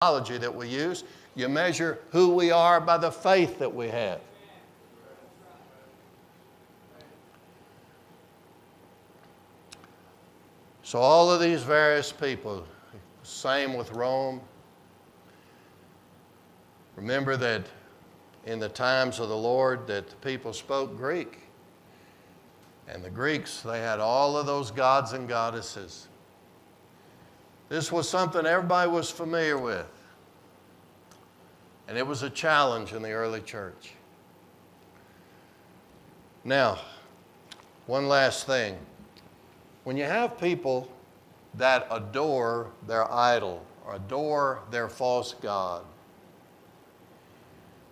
terminology that we use. You measure who we are by the faith that we have. So all of these various people, same with Rome. Remember that in the times of the Lord that the people spoke Greek. And the Greeks, they had all of those gods and goddesses. This was something everybody was familiar with. And it was a challenge in the early church. Now, one last thing. When you have people that adore their idol or adore their false god,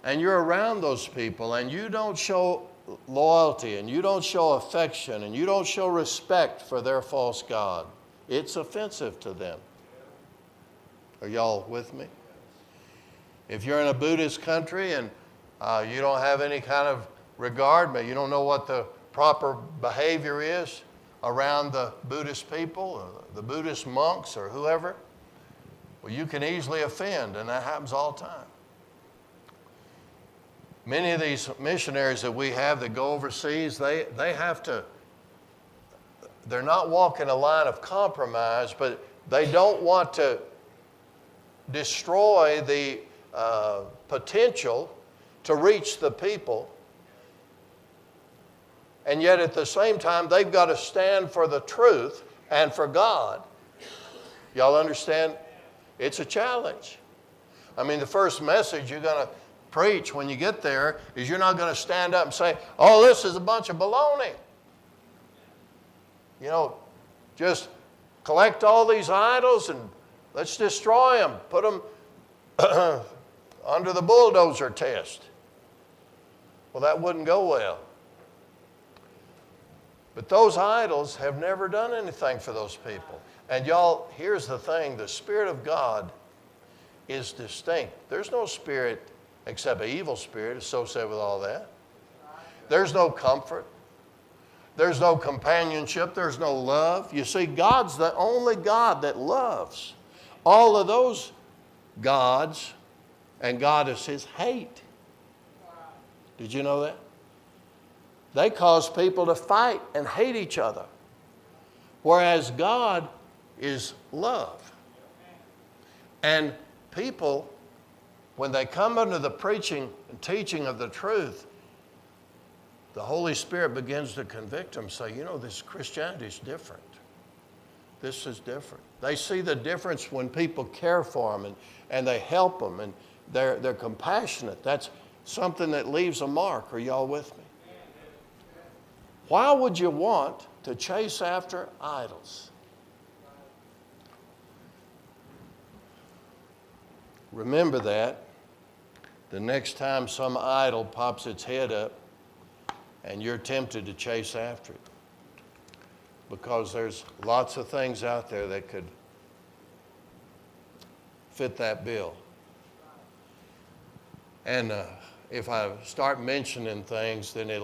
and you're around those people and you don't show loyalty and you don't show affection and you don't show respect for their false god, it's offensive to them. Are y'all with me? If you're in a Buddhist country and you don't have any kind of regard, but you don't know what the proper behavior is around the Buddhist people, or the Buddhist monks or whoever, well, you can easily offend, and that happens all the time. Many of these missionaries that we have that go overseas, they have to, they're not walking a line of compromise, but they don't want to destroy the potential to reach the people. And yet at the same time, they've got to stand for the truth and for God. Y'all understand? It's a challenge. I mean, the first message you're going to preach when you get there is you're not going to stand up and say, oh, this is a bunch of baloney. You know, just collect all these idols and let's destroy them. Put them under the bulldozer test. Well, that wouldn't go well. But those idols have never done anything for those people. And y'all, here's the thing. The Spirit of God is distinct. There's no spirit except an evil spirit associated with all that. There's no comfort. There's no companionship. There's no love. You see, God's the only God that loves. All of those gods and goddesses hate. Did you know that? They cause people to fight and hate each other. Whereas God is love. And people, when they come under the preaching and teaching of the truth, the Holy Spirit begins to convict them, say, you know, this Christianity is different. This is different. They see the difference when people care for them and they help them and they're compassionate. That's something that leaves a mark. Are y'all with me? Why would you want to chase after idols? Remember that the next time some idol pops its head up and you're tempted to chase after it. Because there's lots of things out there that could fit that bill. And if I start mentioning things, then it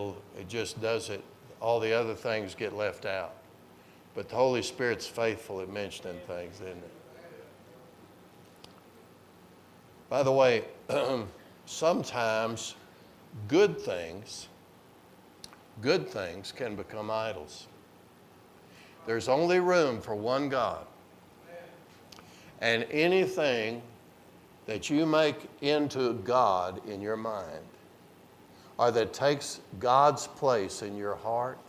just does it. All the other things get left out. But the Holy Spirit's faithful at mentioning things, isn't it? By the way, sometimes good things can become idols. There's only room for one God. And anything that you make into God in your mind, or that takes God's place in your heart,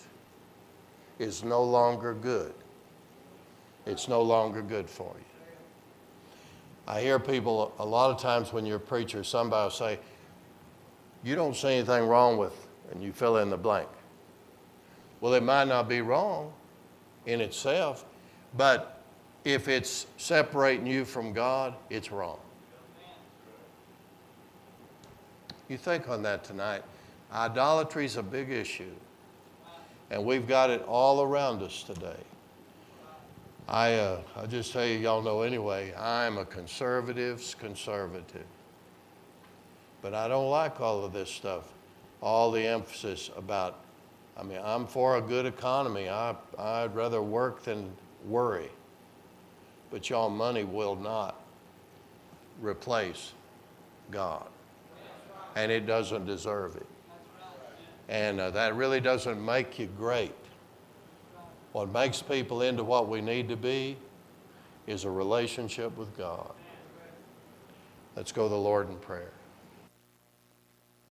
is no longer good. It's no longer good for you. I hear people a lot of times when you're a preacher, somebody will say, you don't see anything wrong with, and you fill in the blank. Well, it might not be wrong in itself, but if it's separating you from God, it's wrong. You think on that tonight. Idolatry is a big issue, and we've got it all around us today. I just tell you, y'all know anyway, I'm a conservative's conservative. But I don't like all of this stuff, all the emphasis about, I'm for a good economy. I'd rather work than worry. But y'all, money will not replace God. And it doesn't deserve it. And that really doesn't make you great. What makes people into what we need to be is a relationship with God. Let's go to the Lord in prayer.